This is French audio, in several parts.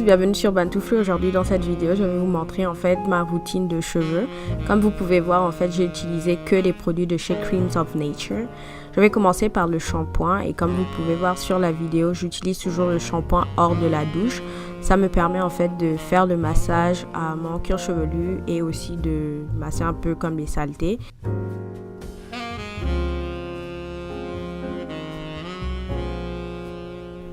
Bienvenue sur Bantoufle. Aujourd'hui dans cette vidéo je vais vous montrer en fait ma routine de cheveux. Comme vous pouvez voir en fait j'ai utilisé que les produits de chez Creams of Nature. Je vais commencer par le shampoing et comme vous pouvez voir sur la vidéo j'utilise toujours le shampoing hors de la douche. Ça me permet en fait de faire le massage à mon cuir chevelu et aussi de masser un peu comme les saletés.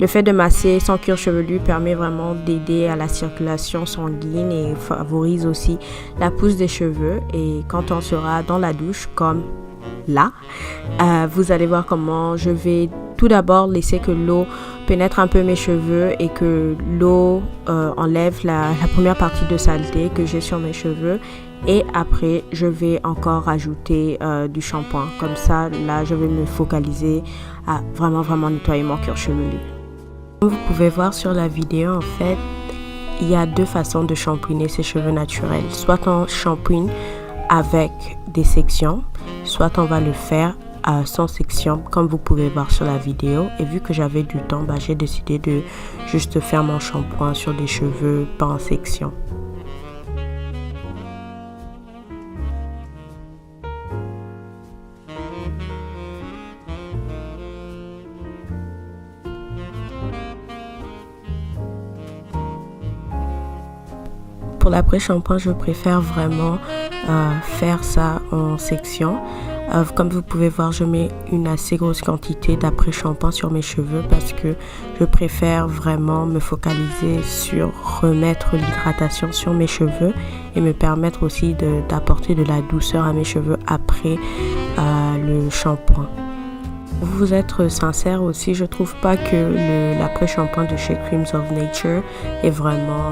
Le fait de masser son cuir chevelu permet vraiment d'aider à la circulation sanguine et favorise aussi la pousse des cheveux. Et quand on sera dans la douche, comme là, vous allez voir comment je vais tout d'abord laisser que l'eau pénètre un peu mes cheveux et que l'eau enlève la première partie de saleté que j'ai sur mes cheveux. Et après, je vais encore rajouter du shampoing. Comme ça, là, je vais me focaliser à vraiment nettoyer mon cuir chevelu. Comme vous pouvez voir sur la vidéo, en fait, il y a deux façons de shampooiner ses cheveux naturels. Soit on shampooine avec des sections, soit on va le faire sans section, comme vous pouvez voir sur la vidéo. Et vu que j'avais du temps, j'ai décidé de juste faire mon shampoing sur des cheveux, pas en section. Pour l'après-shampoing, je préfère vraiment faire ça en section. Comme vous pouvez voir, je mets une assez grosse quantité d'après-shampoing sur mes cheveux parce que je préfère vraiment me focaliser sur remettre l'hydratation sur mes cheveux et me permettre aussi d'apporter de la douceur à mes cheveux après le shampoing. Pour vous être sincère aussi, je trouve pas que l'après-shampoing de chez Creams of Nature est vraiment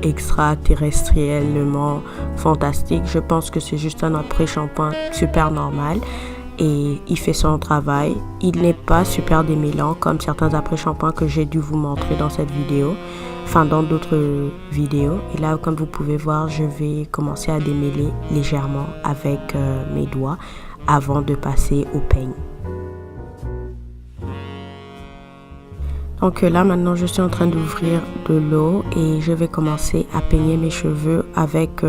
extraterrestriellement fantastique. Je pense que c'est juste un après-shampoing super normal et il fait son travail. Il n'est pas super démêlant comme certains après-shampoings que j'ai dû vous montrer dans cette vidéo, enfin dans d'autres vidéos. Et là, comme vous pouvez voir, je vais commencer à démêler légèrement avec mes doigts avant de passer au peigne. Donc là maintenant je suis en train d'ouvrir de l'eau et je vais commencer à peigner mes cheveux avec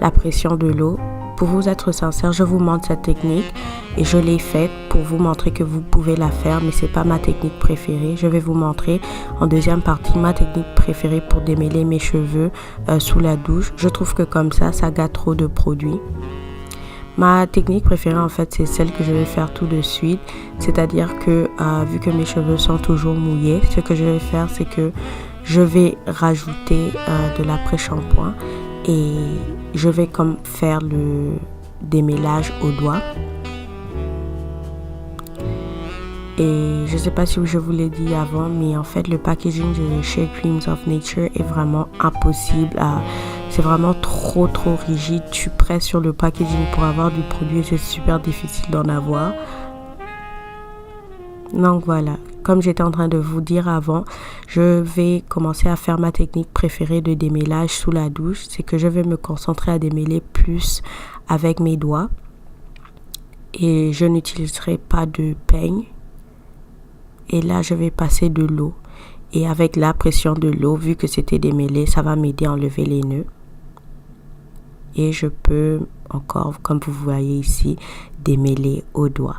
la pression de l'eau. Pour vous être sincère, je vous montre cette technique et je l'ai faite pour vous montrer que vous pouvez la faire, mais c'est pas ma technique préférée. Je vais vous montrer en deuxième partie ma technique préférée pour démêler mes cheveux sous la douche. Je trouve que comme ça gâte trop de produits. Ma technique préférée en fait c'est celle que je vais faire tout de suite, c'est-à-dire que vu que mes cheveux sont toujours mouillés, ce que je vais faire c'est que je vais rajouter de l'après-shampoing et je vais comme faire le démêlage au doigt. Et je sais pas si je vous l'ai dit avant, mais en fait le packaging de chez Creams of Nature est vraiment impossible c'est vraiment trop rigide. Tu presses sur le packaging pour avoir du produit et c'est super difficile d'en avoir. Donc voilà, comme j'étais en train de vous dire avant, je vais commencer à faire ma technique préférée de démêlage sous la douche. C'est que je vais me concentrer à démêler plus avec mes doigts et je n'utiliserai pas de peigne. Et là, je vais passer de l'eau. Et avec la pression de l'eau, vu que c'était démêlé, ça va m'aider à enlever les nœuds. Et je peux encore, comme vous voyez ici, démêler au doigt.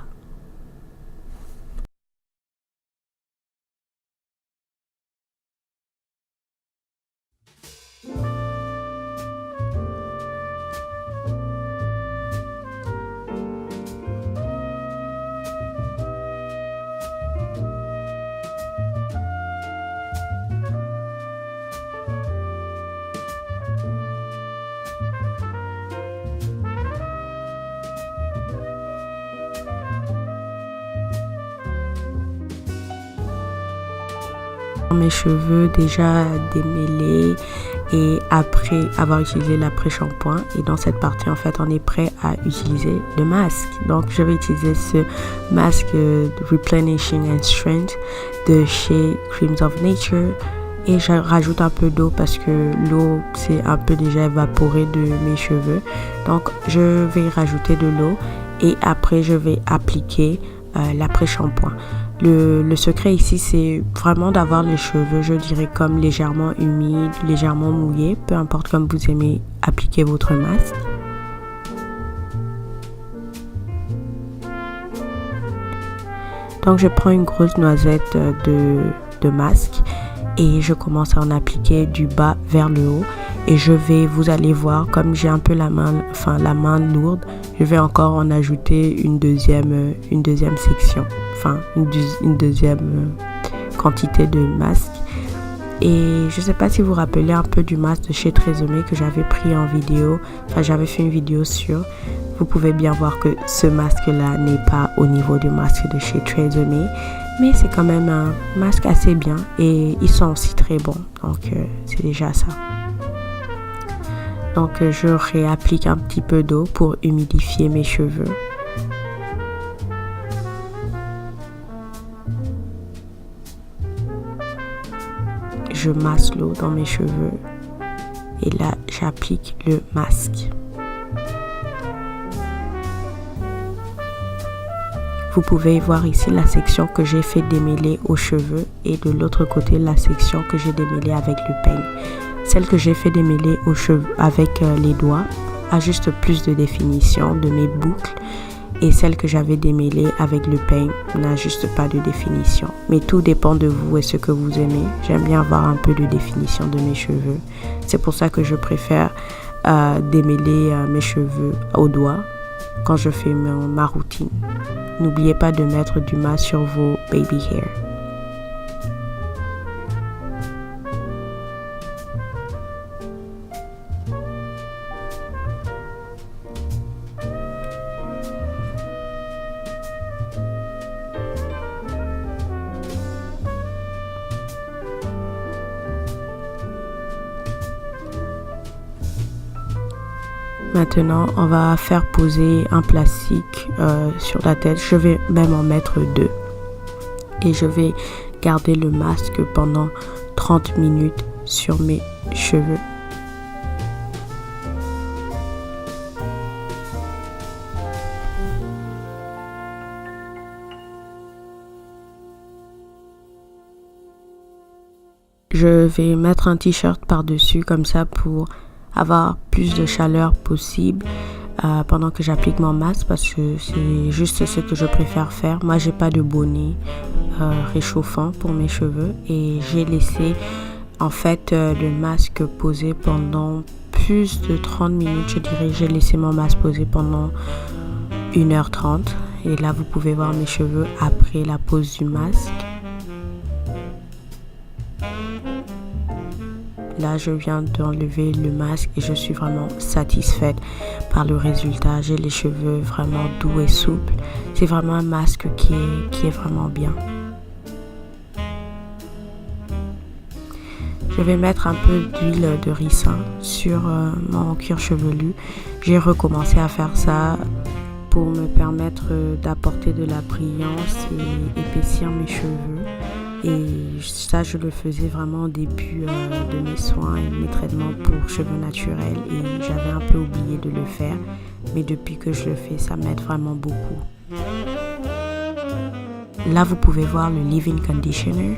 Mes cheveux déjà démêlés et après avoir utilisé l'après-shampoing, et dans cette partie en fait on est prêt à utiliser le masque. Donc je vais utiliser ce masque Replenishing and Strength de chez Creams of Nature et je rajoute un peu d'eau parce que l'eau c'est un peu déjà évaporé de mes cheveux. Donc je vais rajouter de l'eau et après je vais appliquer l'après-shampoing. Le secret ici, c'est vraiment d'avoir les cheveux, je dirais, comme légèrement humides, légèrement mouillés, peu importe comme vous aimez appliquer votre masque. Donc, je prends une grosse noisette de masque et je commence à en appliquer du bas vers le haut. Et vous allez voir, comme j'ai un peu la main lourde, je vais encore en ajouter une deuxième section, une deuxième quantité de masque. Et je ne sais pas si vous vous rappelez un peu du masque de chez Tresemme que j'avais pris en vidéo, j'avais fait une vidéo sur. Vous pouvez bien voir que ce masque-là n'est pas au niveau du masque de chez Tresemme, mais c'est quand même un masque assez bien et ils sont aussi très bons, donc c'est déjà ça. Donc je réapplique un petit peu d'eau pour humidifier mes cheveux. Je masse l'eau dans mes cheveux et là j'applique le masque. Vous pouvez voir ici la section que j'ai fait démêler aux cheveux et de l'autre côté la section que j'ai démêlée avec le peigne. Celle que j'ai fait démêler aux cheveux avec les doigts a juste plus de définition de mes boucles et celle que j'avais démêlée avec le peigne n'a juste pas de définition. Mais tout dépend de vous et ce que vous aimez. J'aime bien avoir un peu de définition de mes cheveux. C'est pour ça que je préfère démêler mes cheveux au doigt quand je fais ma routine. N'oubliez pas de mettre du masque sur vos baby hair. Maintenant, on va faire poser un plastique sur la tête. Je vais même en mettre 2. Et je vais garder le masque pendant 30 minutes sur mes cheveux. Je vais mettre un t-shirt par-dessus comme ça pour avoir plus de chaleur possible pendant que j'applique mon masque parce que c'est juste ce que je préfère faire. Moi, j'ai pas de bonnet réchauffant pour mes cheveux et j'ai laissé en fait le masque posé pendant plus de 30 minutes. Je dirais j'ai laissé mon masque posé pendant 1h30 et là vous pouvez voir mes cheveux après la pose du masque. Là, je viens d'enlever le masque et je suis vraiment satisfaite par le résultat. J'ai les cheveux vraiment doux et souples. C'est vraiment un masque qui est vraiment bien. Je vais mettre un peu d'huile de ricin sur mon cuir chevelu. J'ai recommencé à faire ça pour me permettre d'apporter de la brillance et épaissir mes cheveux. Et ça, je le faisais vraiment au début de mes soins et mes traitements pour cheveux naturels. Et j'avais un peu oublié de le faire. Mais depuis que je le fais, ça m'aide vraiment beaucoup. Là, vous pouvez voir le leave-in conditioner.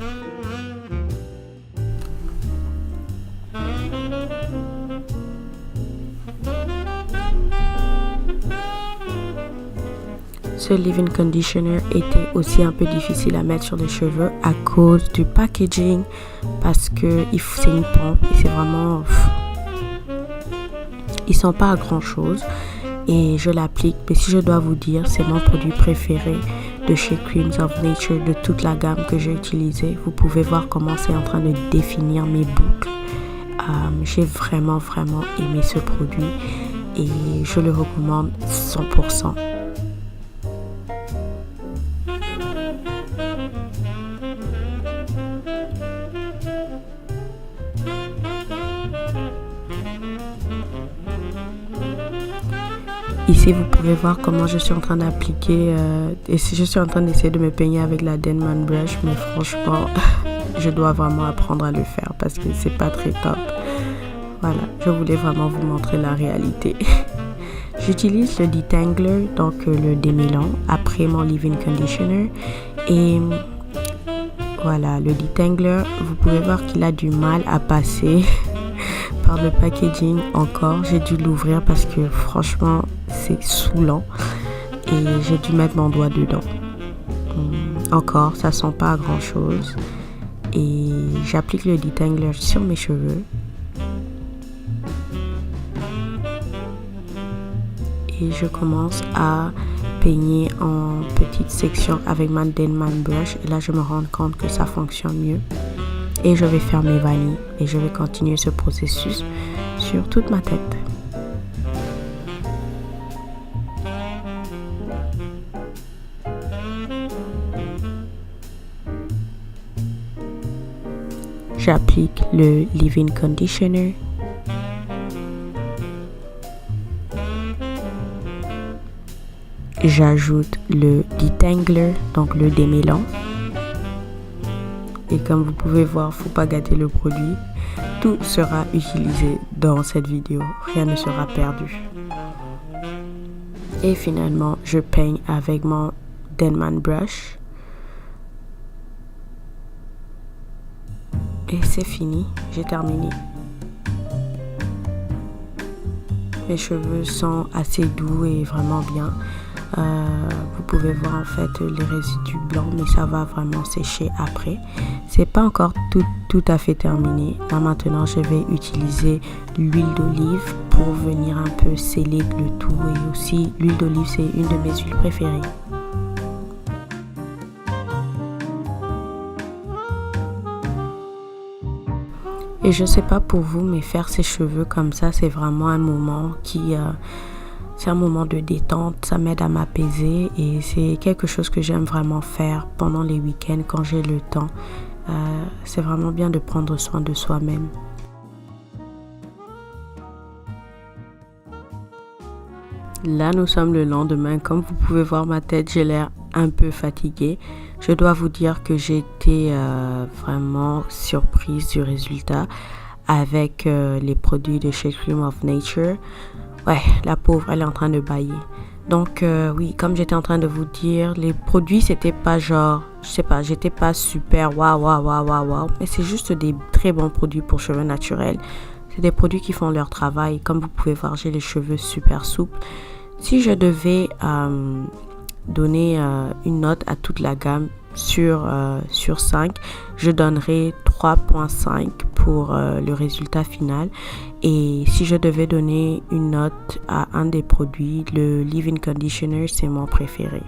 Ce leave-in conditioner était aussi un peu difficile à mettre sur les cheveux à cause du packaging parce que c'est une pompe et c'est vraiment... Ils sont pas à grand chose et je l'applique. Mais si je dois vous dire, c'est mon produit préféré de chez Creams of Nature, de toute la gamme que j'ai utilisée. Vous pouvez voir comment c'est en train de définir mes boucles. J'ai vraiment aimé ce produit et je le recommande 100%. Ici, vous pouvez voir comment je suis en train d'appliquer et je suis en train d'essayer de me peigner avec la Denman Brush, mais franchement, je dois vraiment apprendre à le faire parce que c'est pas très top. Voilà, je voulais vraiment vous montrer la réalité. J'utilise le detangler, donc le démêlant, après mon leave-in conditioner Et voilà, le detangler, vous pouvez voir qu'il a du mal à passer par le packaging encore. J'ai dû l'ouvrir parce que franchement, c'est saoulant. Et j'ai dû mettre mon doigt dedans. Encore, ça sent pas à grand chose. Et j'applique le detangler sur mes cheveux. Et je commence à peigner en petites sections avec ma Denman brush. Et là, je me rends compte que ça fonctionne mieux. Et je vais faire mes vanilles. Et je vais continuer ce processus sur toute ma tête. J'applique le leave-in conditioner. J'ajoute le detangler, donc le démêlant. Et comme vous pouvez voir, faut pas gâter le produit. Tout sera utilisé dans cette vidéo. Rien ne sera perdu. Et finalement, je peigne avec mon Denman brush. Et c'est fini, j'ai terminé. Mes cheveux sont assez doux et vraiment bien. Vous pouvez voir en fait les résidus blancs, mais ça va vraiment sécher après. C'est pas encore tout à fait terminé. Là maintenant, je vais utiliser l'huile d'olive pour venir un peu sceller le tout. Et aussi, l'huile d'olive, c'est une de mes huiles préférées. Et je sais pas pour vous, mais faire ses cheveux comme ça, c'est vraiment un moment c'est un moment de détente, ça m'aide à m'apaiser et c'est quelque chose que j'aime vraiment faire pendant les week-ends quand j'ai le temps. C'est vraiment bien de prendre soin de soi-même. Là, nous sommes le lendemain. Comme vous pouvez voir ma tête, j'ai l'air un peu fatiguée. Je dois vous dire que j'ai été vraiment surprise du résultat avec les produits de Shea Cream of Nature. Ouais, la pauvre, elle est en train de bâiller. Donc oui, comme j'étais en train de vous dire, les produits, c'était pas genre, je sais pas, j'étais pas super waouh. Mais c'est juste des très bons produits pour cheveux naturels. C'est des produits qui font leur travail. Comme vous pouvez voir, j'ai les cheveux super souples. Si je devais donner une note à toute la gamme sur 5, je donnerais 3.5 pour le résultat final. Et si je devais donner une note à un des produits, le leave-in conditioner, c'est mon préféré.